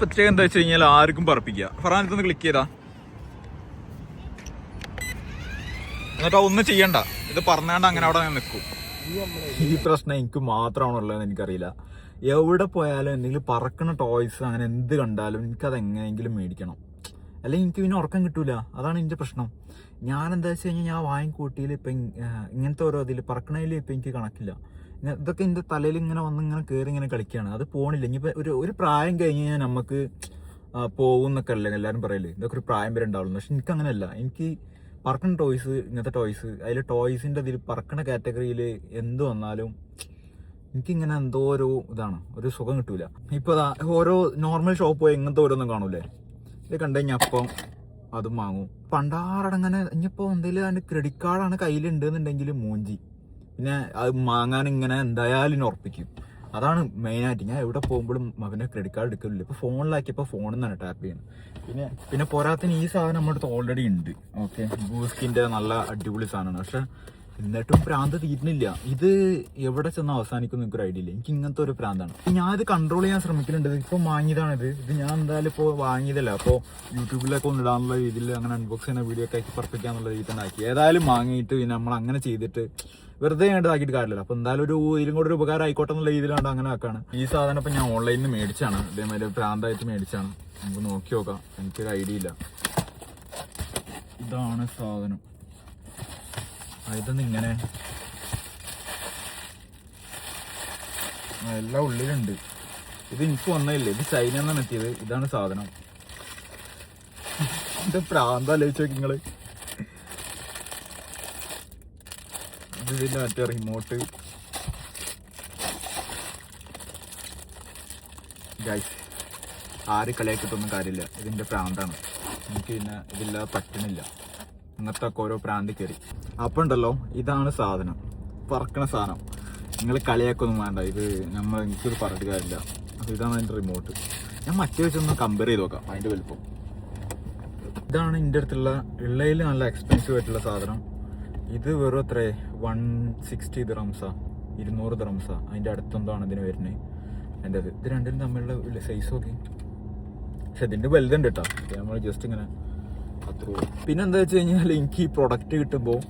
പ്രത്യേകം എന്താ വെച്ച് കഴിഞ്ഞാൽ ആർക്കും പറപ്പിക്കുക. ഫറാനത്തൊന്ന് ക്ലിക്ക് ചെയ്താ എന്നിട്ട് ഒന്നും ചെയ്യണ്ട, ഇത് പറഞ്ഞാണ്ട് അങ്ങനെ അവിടെ നിൽക്കും. ഈ പ്രശ്നം എനിക്ക് മാത്രമാണുള്ളതെന്ന് എനിക്കറിയില്ല. എവിടെ പോയാലും എന്തെങ്കിലും പറക്കണ ടോയ്സ് അങ്ങനെ എന്ത് കണ്ടാലും എനിക്കത് എങ്ങനെയെങ്കിലും മേടിക്കണം, അല്ലെങ്കിൽ എനിക്ക് പിന്നെ ഉറക്കം കിട്ടൂല. അതാണ് എൻ്റെ പ്രശ്നം. ഞാൻ എന്താ വെച്ച് കഴിഞ്ഞാൽ ഞാൻ വാങ്ങിക്കൂട്ടിയിൽ ഇപ്പം ഇങ്ങനത്തെ ഓരോ ഇതിൽ പറക്കണതിൽ ഇപ്പം എനിക്ക് കണക്കില്ല. ഇതൊക്കെ എൻ്റെ തലയിൽ ഇങ്ങനെ വന്ന് ഇങ്ങനെ കയറി ഇങ്ങനെ കളിക്കുകയാണ്. അത് പോണില്ല. ഇനിയിപ്പോൾ ഒരു പ്രായം കഴിഞ്ഞ് കഴിഞ്ഞാൽ നമുക്ക് പോകും എന്നൊക്കെ അല്ലേ എല്ലാവരും പറയല്ലേ, ഇതൊക്കെ ഒരു പ്രായം വരെ ഉണ്ടാവുള്ളൂ. പക്ഷെ എനിക്ക് അങ്ങനെയല്ല. എനിക്ക് പറക്കണ ടോയ്സ്, ഇങ്ങനത്തെ ടോയ്സ്, അതിൽ ടോയ്സിൻ്റെ ഇതിൽ പറക്കണ കാറ്റഗറിയിൽ എന്ത് വന്നാലും എനിക്കിങ്ങനെ എന്തോ ഒരു ഇതാണ്, ഒരു സുഖം കിട്ടൂല. ഇപ്പോൾ ഓരോ നോർമൽ ഷോപ്പ് പോയി ഇങ്ങനത്തെ ഓരോന്നും കാണൂലേ, ഇത് കണ്ടു കഴിഞ്ഞാൽ അപ്പം അതും വാങ്ങും. പണ്ടാറടങ്ങനെ ഇനിയിപ്പോൾ എന്തെങ്കിലും അതിൻ്റെ ക്രെഡിറ്റ് കാർഡാണ് കയ്യിലുണ്ട് എന്നുണ്ടെങ്കിൽ മൂഞ്ചി, പിന്നെ അത് വാങ്ങാൻ ഇങ്ങനെ എന്തായാലും ഉറപ്പിക്കും. അതാണ് മെയിനായിട്ട്. ഞാൻ എവിടെ പോകുമ്പോഴും അവൻ്റെ ക്രെഡിറ്റ് കാർഡ് എടുക്കില്ല. ഇപ്പോൾ ഫോണിലാക്കിയപ്പോൾ ഫോണിൽ നിന്നാണ് ടാപ്പ് ചെയ്യുന്നത്. പിന്നെ പോരാത്തിന് ഈ സാധനം നമ്മുടെ അടുത്ത് ഓൾറെഡി ഉണ്ട്. ഓക്കെ, ബൂസ്റ്റിൻ്റെ നല്ല അടിപൊളി സാധനമാണ്. പക്ഷെ എന്നിട്ടും പ്രാന്ത് തീരുന്നില്ല. ഇത് എവിടെ ചെന്ന് അവസാനിക്കും എനിക്കൊരു ഐഡിയ ഇല്ല. എനിക്ക് ഇങ്ങനത്തെ ഒരു പ്രാന്താണ്. ഞാനിത് കൺട്രോൾ ചെയ്യാൻ ശ്രമിക്കുന്നുണ്ട്. ഇപ്പം വാങ്ങിയതാണിത്. ഞാൻ എന്തായാലും ഇപ്പോൾ വാങ്ങിയതല്ല, അപ്പോൾ യൂട്യൂബിലൊക്കെ ഒന്ന് ഇടാനുള്ള രീതിയിൽ അങ്ങനെ അൺബോക്സ് ചെയ്യുന്ന വീഡിയോ ഒക്കെ ആക്കി പറപ്പിക്കാന്നുള്ള രീതിയിൽ തന്നെ ആക്കി. ഏതായാലും വാങ്ങിയിട്ട് പിന്നെ നമ്മൾ അങ്ങനെ ചെയ്തിട്ട് വെറുതെ ആക്കിയിട്ട് കാര്യമില്ല. അപ്പോൾ എന്തായാലും ഇതിലും കൂടെ ഒരു ഉപകാരം ആയിക്കോട്ടെ എന്നുള്ള രീതിയിലാണ് അങ്ങനെ ആക്കാണ്. ഈ സാധനം ഇപ്പം ഞാൻ ഓൺലൈനിൽ നിന്ന് മേടിച്ചാണ്. ഇതേമാതിരി പ്രാന്തായിട്ട് മേടിച്ചാണ്. നമുക്ക് നോക്കി നോക്കാം. എനിക്കൊരു ഐഡിയ ഇല്ല. ഇതാണ് സാധനം. ഇതൊന്നും ഇങ്ങനെ എല്ലാം ഉള്ളിലുണ്ട്. ഇത് എനിക്ക് വന്നതില്ലേ, ഇത് ചൈന എന്നാണ് എത്തിയത്. ഇതാണ് സാധനം. ഇത് പ്രാന്താലോചിച്ച് നോക്കി നിങ്ങള്. ഇതിന്റെ മറ്റേ റിമോട്ട്. ഗൈസ്, ആര് കളിയാക്കിയിട്ടൊന്നും കാര്യമില്ല. ഇതിന്റെ പ്രാന്താണ്. എനിക്ക് പിന്നെ ഇതില്ലാതെ പറ്റണില്ല. അങ്ങനത്തെ ഒക്കെ ഓരോ പ്രാന്തി കയറി. അപ്പം ഉണ്ടല്ലോ, ഇതാണ് സാധനം, പറക്കണ സാധനം. നിങ്ങൾ കളിയാക്കൊന്നും വേണ്ട. ഇത് എനിക്കൊരു പറഞ്ഞിട്ട് കാര്യമില്ല. അപ്പോൾ ഇതാണ് അതിൻ്റെ റിമോട്ട്. ഞാൻ മറ്റേ വെച്ചൊന്ന് കമ്പയർ ചെയ്ത് നോക്കാം അതിൻ്റെ വലുപ്പം. ഇതാണ് എൻ്റെ അടുത്തുള്ള ഉള്ളതിൽ നല്ല എക്സ്പെൻസീവ് ആയിട്ടുള്ള സാധനം. ഇത് വെറും എത്ര 160 ദിറംസാ, 200 ദിറംസാ. അതിൻ്റെ അടുത്തെന്താണ് ഇതിന് വരുന്നത്. എൻ്റെ ഇത് രണ്ടിനും തമ്മിലുള്ള സൈസ് നോക്കി. പക്ഷെ ഇതിൻ്റെ വലുതുണ്ട് കേട്ടോ. നമ്മൾ ജസ്റ്റ് ഇങ്ങനെ അത്രൂ. പിന്നെ എന്താ വെച്ച് കഴിഞ്ഞാൽ എനിക്ക് ഈ പ്രൊഡക്റ്റ് കിട്ടുമ്പോൾ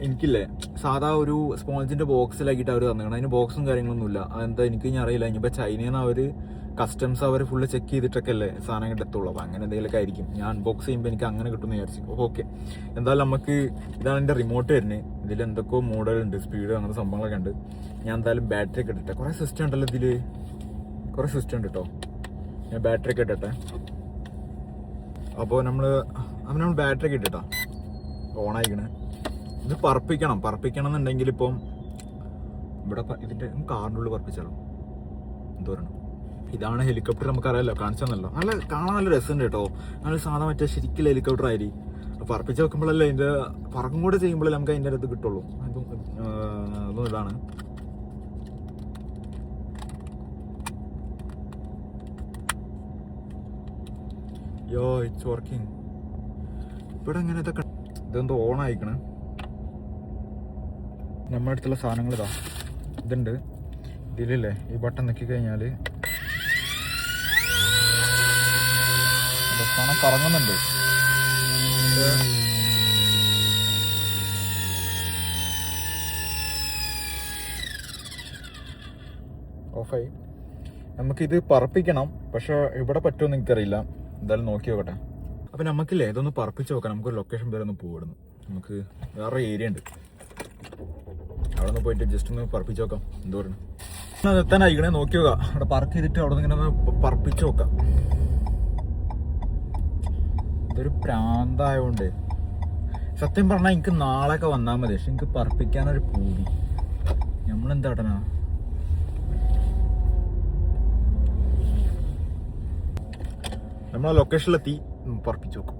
എനിക്കില്ലേ സാധാ ഒരു സ്പോഞ്ചിൻ്റെ ബോക്സിലാക്കിയിട്ട് അവർ തന്നിക്കണം. അതിന് ബോക്സും കാര്യങ്ങളൊന്നുമില്ല. അതെന്താ എനിക്ക് ഇനി അറിയില്ല. ഇനിയിപ്പോൾ ചൈനയിൽ നിന്ന് അവർ കസ്റ്റംസ് അവർ ഫുള്ള് ചെക്ക് ചെയ്തിട്ടൊക്കെ അല്ലേ സാധനം കിട്ടത്തുള്ളൂ. അപ്പോൾ അങ്ങനെ എന്തെങ്കിലുമൊക്കെ ആയിരിക്കും. ഞാൻ അൺബോക്സ് ചെയ്യുമ്പോൾ എനിക്ക് അങ്ങനെ കിട്ടുമെന്ന് വിചാരിച്ചു. ഓക്കെ, എന്തായാലും നമുക്ക് ഇതാണ് എൻ്റെ റിമോട്ട് വരുന്നത്. ഇതിൽ എന്തൊക്കെയോ മോഡലുണ്ട്, സ്പീഡ് അങ്ങനെ സംഭവങ്ങളൊക്കെ ഉണ്ട്. ഞാൻ എന്തായാലും ബാറ്ററി ഒക്കെ ഇട്ടിട്ടെ. കുറേ സിസ്റ്റം ഉണ്ടല്ലോ ഇതിൽ, കുറേ സിസ്റ്റം ഉണ്ട് കേട്ടോ. ഞാൻ ബാറ്ററി ഒക്കെ ഇട്ടെ. അപ്പോൾ നമ്മൾ ബാറ്ററി ഒക്കെ ഇട്ടിട്ടാ ഓണായിക്കണേ. ഇത് പറപ്പിക്കണം എന്നുണ്ടെങ്കിൽ ഇപ്പം ഇവിടെ ഇതിൻ്റെ കാറിൻ്റെ ഉള്ളിൽ പറപ്പിച്ചാലോ എന്തോരണം. ഇതാണ് ഹെലികോപ്റ്റർ. നമുക്കറിയാമല്ലോ, കാണിച്ചെന്നല്ലോ. കാണാൻ നല്ല രസമുണ്ട് കേട്ടോ. നല്ല സാധാ മറ്റേ ശരിക്കും ഹെലികോപ്റ്റർ ആയിരിക്കും. പറപ്പിച്ച് വെക്കുമ്പോഴല്ലേ അതിൻ്റെ പറക്കും കൂടെ ചെയ്യുമ്പോഴല്ലേ നമുക്ക് അതിൻ്റെ അടുത്ത് കിട്ടുള്ളൂ. അതും ഇതാണ്. യോ, ഇറ്റ്സ് വർക്കിംഗ്. ഇവിടെ എങ്ങനെ ഇതെന്തോ ഓൺ ആയിക്കണ്. നമ്മുടെ അടുത്തുള്ള സാധനങ്ങൾ ഇതുണ്ട്. ഇതിലല്ലേ ഈ ബട്ടൺ നിൽക്കി കഴിഞ്ഞാൽ സാധനം കറങ്ങുന്നുണ്ട്. ഓഫായി. നമുക്കിത് പറപ്പിക്കണം. പക്ഷെ ഇവിടെ പറ്റുമെന്ന് എനിക്കറിയില്ല. എന്തായാലും നോക്കി നോക്കട്ടെ. അപ്പം നമുക്കില്ലേ ഇതൊന്ന് പറപ്പിച്ച് നോക്കാം. നമുക്കൊരു ലൊക്കേഷൻ വരെ ഒന്ന് പോയിടുന്നു. നമുക്ക് വേറെ ഏരിയ ഉണ്ട്, അവിടെ നിന്ന് പോയിട്ട് ജസ്റ്റ് ഒന്ന് പറപ്പിച്ച് നോക്കാം. എന്തോ എത്താനായിക്കണേ, നോക്കി നോക്കാം. അവിടെ പാർക്ക് ചെയ്തിട്ട് അവിടെ നിന്ന് ഇങ്ങനെ ഒന്ന് പറപ്പിച്ച് നോക്കാം. ഇതൊരു പ്രാന്തായതുകൊണ്ട് സത്യം പറഞ്ഞാൽ എനിക്ക് നാളെയൊക്കെ വന്നാൽ മതി. പക്ഷെ എനിക്ക് പറപ്പിക്കാനൊരു പൂതി. നമ്മളെന്താട്ടനാ നമ്മളെ ലൊക്കേഷനിലെത്തി പറപ്പിച്ച് നോക്കും.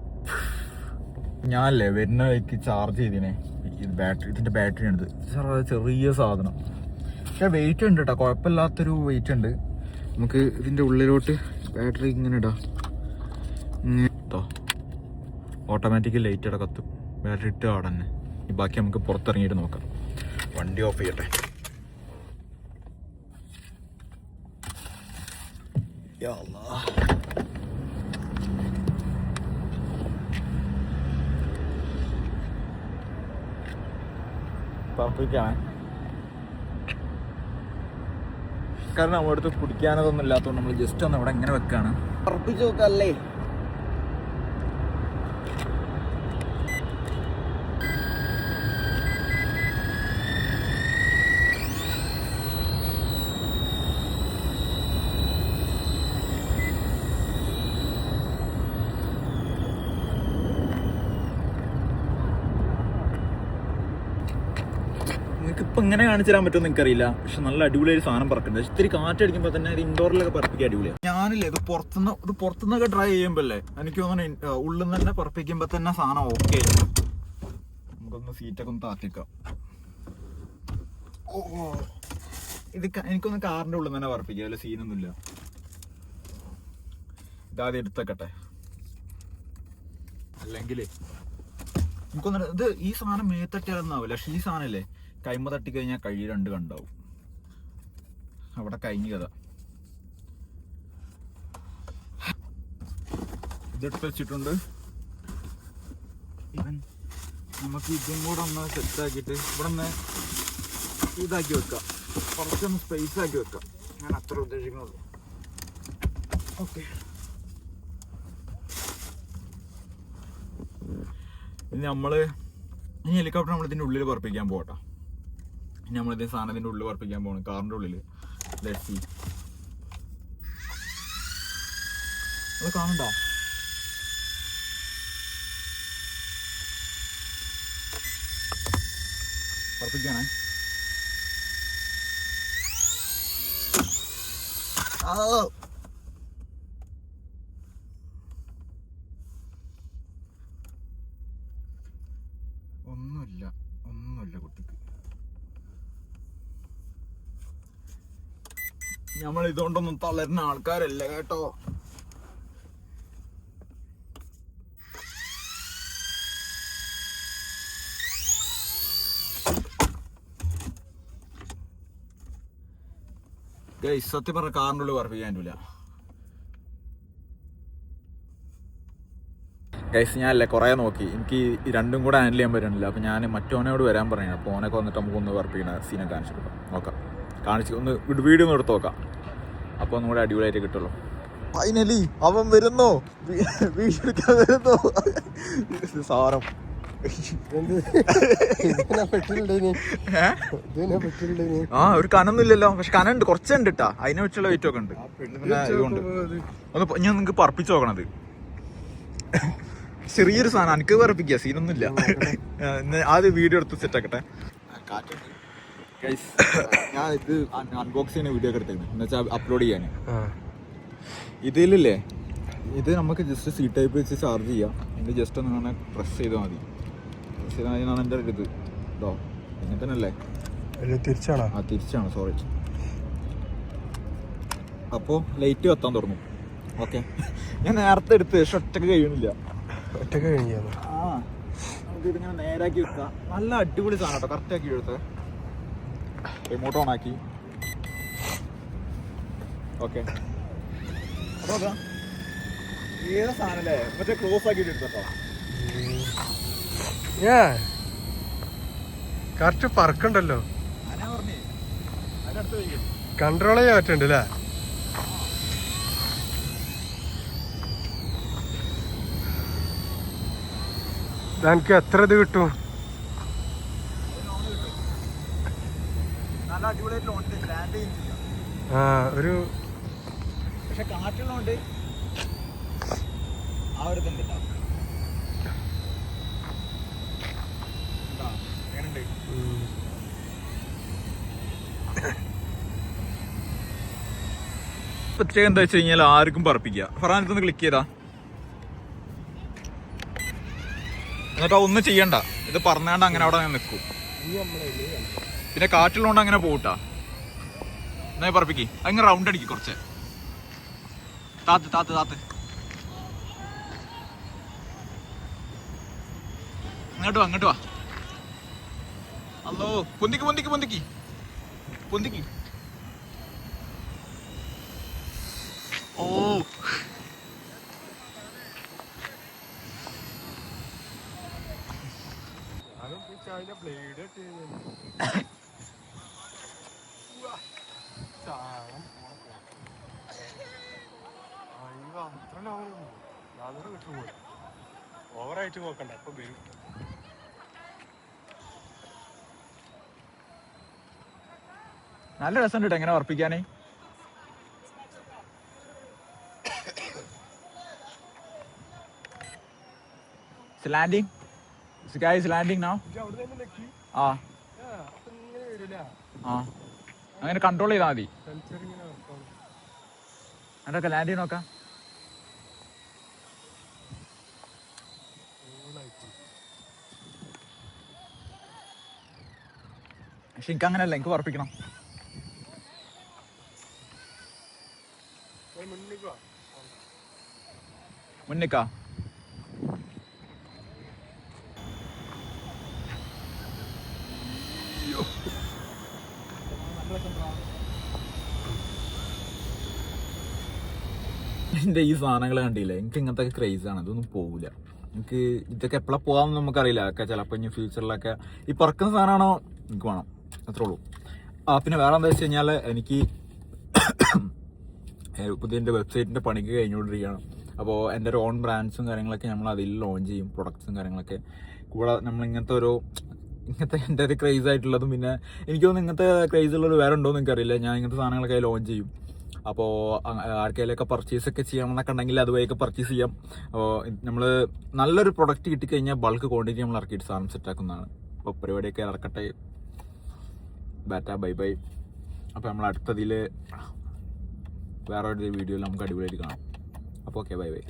ഞാനല്ലേ വരുന്ന വഴിക്ക് ചാർജ് ചെയ്തിനെ ഇതിൻ്റെ ബാറ്ററി ഉണ്ട്. ചെറിയ സാധനം, പക്ഷെ വെയിറ്റ് ഉണ്ട് കേട്ടോ. കുഴപ്പമില്ലാത്തൊരു വെയിറ്റ് ഉണ്ട്. നമുക്ക് ഇതിൻ്റെ ഉള്ളിലോട്ട് ബാറ്ററി ഇങ്ങനെ ഇടാം. കേട്ടോ, ഓട്ടോമാറ്റിക്കലി ലൈറ്റ് ഇവിടെ കത്തും. ബാറ്ററി ഇട്ട് അവിടെ തന്നെ. ബാക്കി നമുക്ക് പുറത്തിറങ്ങിയിട്ട് നോക്കാം. വണ്ടി ഓഫ് ചെയ്യട്ടെ. യാ അല്ലാഹ്. പറപ്പിക്കാണ്. കാരണം നമ്മുടെ അടുത്ത് കുടിക്കാനതൊന്നും ഇല്ലാത്തതുകൊണ്ട് നമ്മൾ ജസ്റ്റ് ഒന്ന് ഇവിടെ ഇങ്ങനെ വെക്കാണ്. പറപ്പിച്ച് നോക്കല്ലേ. നിങ്ങൾക്കിപ്പോൾ ഇങ്ങനെ കാണിച്ചു തരാൻ പറ്റുമെന്ന് എനിക്കറിയില്ല, പക്ഷെ നല്ല അടിപൊളി ഒരു സാധനം പറക്കുന്നുണ്ട്. ഇത്തിരി കാറ്റടിക്കുമ്പോൾ തന്നെ ഒരു ഇൻഡോറിലൊക്കെ പറപ്പിക്കുക അടിപൊളിയാണ്. ഞാനില്ലേ ഇത് പുറത്തുനിന്നൊക്കെ ട്രൈ ചെയ്യുമ്പോൾ അല്ലേ എനിക്ക് തോന്നുന്നു ഉള്ളിൽ നിന്ന് തന്നെ പറപ്പിക്കുമ്പോൾ തന്നെ സാധനം ഓക്കെ ആയിരുന്നു. നമുക്കൊന്ന് സീറ്റൊക്കെ ഒന്ന് താത്തിക്കാം. ഓ ഇത് എനിക്കൊന്ന് കാറിൻ്റെ ഉള്ളിൽ തന്നെ പറപ്പിക്കുക, അല്ല സീനൊന്നുമില്ല. ഇതാദ്യം എടുത്തേക്കട്ടെ, അല്ലെങ്കിൽ എനിക്കൊന്നും ഇത് ഈ സാധനം മേത്തട്ടിയാലൊന്നാവില്ല. പക്ഷെ ഈ സാധനമല്ലേ കൈമ തട്ടിക്കഴിഞ്ഞാൽ കഴി രണ്ട് കണ്ടാവും. അവിടെ കഴിഞ്ഞ കഥ. ഇതെടുത്ത് വെച്ചിട്ടുണ്ട്. ഇവൻ നമുക്ക് ഇതും കൂടെ ഒന്ന് സെറ്റാക്കിയിട്ട് ഇവിടെ ഒന്ന് ഇതാക്കി വെക്കാം, കുറച്ചൊന്ന് സ്പേസ് ആക്കി വെക്കാം. ഞാൻ അത്ര ഉദ്ദേശിക്കുന്നുള്ളൂ. ഓക്കെ, ഇനി ഹെലികോപ്റ്റർ നമ്മൾ ഇതിൻ്റെ ഉള്ളിൽ പറപ്പിക്കാൻ പോകട്ടോ. ഇനി നമ്മളിതേ സാധനത്തിൻ്റെ ഉള്ളിൽ പറപ്പിക്കാൻ പോകണം, കാറിൻ്റെ ഉള്ളിൽ. Let's see. അത് കാണണ്ടോ? പറപ്പിക്കാണേ. ഒന്നുമില്ല കുട്ടിക്ക്. നമ്മൾ ഇതുകൊണ്ടൊന്നും തളരുന്ന ആൾക്കാരല്ല കേട്ടോ. ഗൈസ് സത്യം പറഞ്ഞ കാറിൻ്റെ ഉള്ളിൽ പറപ്പിക്കാൻ പറ്റില്ല. ഗൈസ് ഞാനല്ലേ കുറേ നോക്കി, എനിക്ക് രണ്ടും കൂടെ ഹാൻഡിൽ ചെയ്യാൻ പറ്റണില്ല. അപ്പോൾ ഞാൻ മറ്റോനോട് വരാൻ പറയുന്നത്. അപ്പോൾ ഓനൊക്കെ വന്നിട്ട് നമുക്കൊന്ന് പറപ്പിക്കണ സീനെ കാണിച്ചു കൊടുക്കാം. നോക്കാം, ഒന്ന് വീഡിയോ ഒന്ന് എടുത്ത് നോക്കാം. അപ്പോൾ ഒന്നും കൂടെ അടിപൊളിയായിട്ട് കിട്ടുള്ളൂ. ഫൈനലി അവൻ വരുന്നു, വീഡിയോ എടുക്കാൻ വരുന്നു. സാരം ഒരു കനൊന്നുമില്ലല്ലോ, പക്ഷെ കനുണ്ട്, കുറച്ചുണ്ട് കേട്ടാ. അതിനെ വെച്ചുള്ള വെയിറ്റ് ഒക്കെ ഉണ്ട്. ഇതുകൊണ്ട് ഒന്ന് ഞാൻ നിങ്ങൾക്ക് പറപ്പിച്ച് നോക്കണത്. ചെറിയൊരു സാധനം എനിക്ക് പറപ്പിക്കുക, സീനൊന്നുമില്ല. ആദ്യം വീഡിയോ എടുത്ത് സെറ്റ് ആക്കട്ടെ. ഞാൻ ഇത് അൺബോക്സ് ചെയ്യുന്ന വീഡിയോ ഒക്കെ എടുത്തേക്കുന്നത് എന്ന് വെച്ചാൽ അപ്ലോഡ് ചെയ്യാൻ. ഇതിലല്ലേ ഇത് നമുക്ക് ജസ്റ്റ് സി ടൈപ്പ് വെച്ച് ചാർജ് ചെയ്യാം. ഇത് ജസ്റ്റ് ഒന്ന് അങ്ങനെ പ്രസ് ചെയ്താൽ മതി. പ്രസ് ചെയ്താൽ മതിയാണ് എൻ്റെ ഇത് കേട്ടോ. ഇങ്ങനെ തന്നെ അല്ലേ? തിരിച്ചാണോ? ആ തിരിച്ചാണ്, സോറി. അപ്പോൾ ലൈറ്റ് കത്താൻ തുടങ്ങും. ഓക്കെ, ഞാൻ നേരത്തെ എടുത്ത് പക്ഷെ ഒറ്റക്ക് കഴിയണില്ല. ഒറ്റക്ക് കഴിഞ്ഞ നമുക്കിതിങ്ങനെ നേരാക്കി വെക്കാം. നല്ല അടിപൊളി സാധനം കേട്ടോ. കറക്റ്റാക്കി എടുത്ത് റിമോട്ട് ഓൺ ആക്കി. ഓക്കെ, അപ്പോൾ ഏതാ സാധനല്ലേ മറ്റേ ക്ലോസ് ആക്കിയിട്ട് എടുത്തോ. കറക്റ്റ് പറക്കണ്ടല്ലോ. ഞാൻ പറഞ്ഞേ അതിനടുത്ത് വയ്ക്കും. കൺട്രോൾ ചെയ്യാൻ പറ്റുന്നുണ്ട് അല്ലേ? എനിക്ക് എത്ര ഇത് കിട്ടും? ഒരു പക്ഷെ കാറ്റുള്ളതുകൊണ്ട് ആ ഒരു ഇതുണ്ട്. പ്രത്യേകം എന്താ വെച്ച് കഴിഞ്ഞാൽ ആർക്കും പറപ്പിക്കുക. ഫറാനത്തൊന്ന് ക്ലിക്ക് ചെയ്താ എന്നിട്ട് ഒന്നും ചെയ്യണ്ട. ഇത് പറഞ്ഞാണ്ട് അങ്ങനെ അവിടെ നിൽക്കും. പിന്നെ കാറ്റുള്ളതുകൊണ്ട് അങ്ങനെ പോട്ടാ. എന്നാ പറപ്പിക്ക്. അങ്ങനെ റൗണ്ട് അടിക്കും കുറച്ച്. താത്ത് താത്ത് താത്ത് അങ്ങോട്ട് വാ. അല്ലോ പൊന്തിക്ക് പൊന്തിക്ക് പൊന്തിക്ക് പൊന്തിക്ക്. ഓ ബ്ലേഡ് അത്ര യാതൊരു കിട്ടുമോ ഓവറായിട്ട് നോക്കണ്ട അപ്പൊ വരും. നല്ല രസം കേട്ടോ എങ്ങനെ ഉറപ്പിക്കാനേ. Landing Sky is landing now. ആ ആ അങ്ങനെ കൺട്രോൾ ചെയ്താൽ മതി. അതൊക്കെ ലാൻഡ് ചെയ്ത് നോക്കാം. പക്ഷെ എനിക്ക് അങ്ങനെയല്ല, എനിക്ക് ഉറപ്പിക്കണം. മുന്നിക്കാ എൻ്റെ ഈ സാധനങ്ങൾ കണ്ടില്ലേ, എനിക്ക് ഇങ്ങനത്തെ ക്രേസാണ്. ഇതൊന്നും പോവില്ല. എനിക്ക് ഇതൊക്കെ എപ്പോഴാണ് പോകാമെന്ന് നമുക്കറിയില്ല. ഒക്കെ ചിലപ്പോൾ ഇനി ഫ്യൂച്ചറിലൊക്കെ ഈ പറക്കുന്ന സാധനമാണോ എനിക്ക് വേണം, അത്രേ ഉള്ളൂ. പിന്നെ വേറെ എന്താ വെച്ച് കഴിഞ്ഞാൽ എനിക്ക് പുതിയ എൻ്റെ വെബ്സൈറ്റിൻ്റെ പണിക്ക് കഴിഞ്ഞുകൊണ്ടിരിക്കുകയാണ്. അപ്പോൾ എൻ്റെ ഒരു ഓൺ ബ്രാൻഡ്സും കാര്യങ്ങളൊക്കെ നമ്മൾ അതിൽ ലോഞ്ച് ചെയ്യും, പ്രൊഡക്ട്സും കാര്യങ്ങളൊക്കെ. കൂടെ നമ്മൾ ഇങ്ങനത്തെ എൻ്റെ ഒരു ക്രേസ് ആയിട്ടുള്ളതും, പിന്നെ എനിക്ക് തോന്നുന്നു ഇങ്ങനത്തെ ക്രേസ് ഉള്ളത് വേറെ ഉണ്ടോ എന്ന് എനിക്കറിയില്ല. ഞാൻ ഇങ്ങനത്തെ സാധനങ്ങളൊക്കെ ലോഞ്ച് ചെയ്യും. അപ്പോൾ ആർക്കെങ്കിലൊക്കെ പർച്ചേസ് ഒക്കെ ചെയ്യണമെന്നൊക്കെ ഉണ്ടെങ്കിൽ അതുവഴിയൊക്കെ പർച്ചേസ് ചെയ്യാം. അപ്പോൾ നമ്മൾ നല്ലൊരു പ്രൊഡക്റ്റ് കിട്ടിക്കഴിഞ്ഞാൽ ബൾക്ക് ക്വാണ്ടിറ്റി നമ്മൾ ഇറക്കിയിട്ട് സാധനം സെറ്റാക്കുന്നതാണ്. അപ്പോൾ പരിപാടിയൊക്കെ ഇറക്കട്ടെ. Batta bye bye. അപ്പോൾ നമ്മൾ അടുത്തതിൽ വേറെ ഒരു വീഡിയോയിൽ നമുക്ക് അടിപൊളിയായിട്ട് കാണാം. അപ്പോൾ ഓക്കെ, ബൈ ബൈ.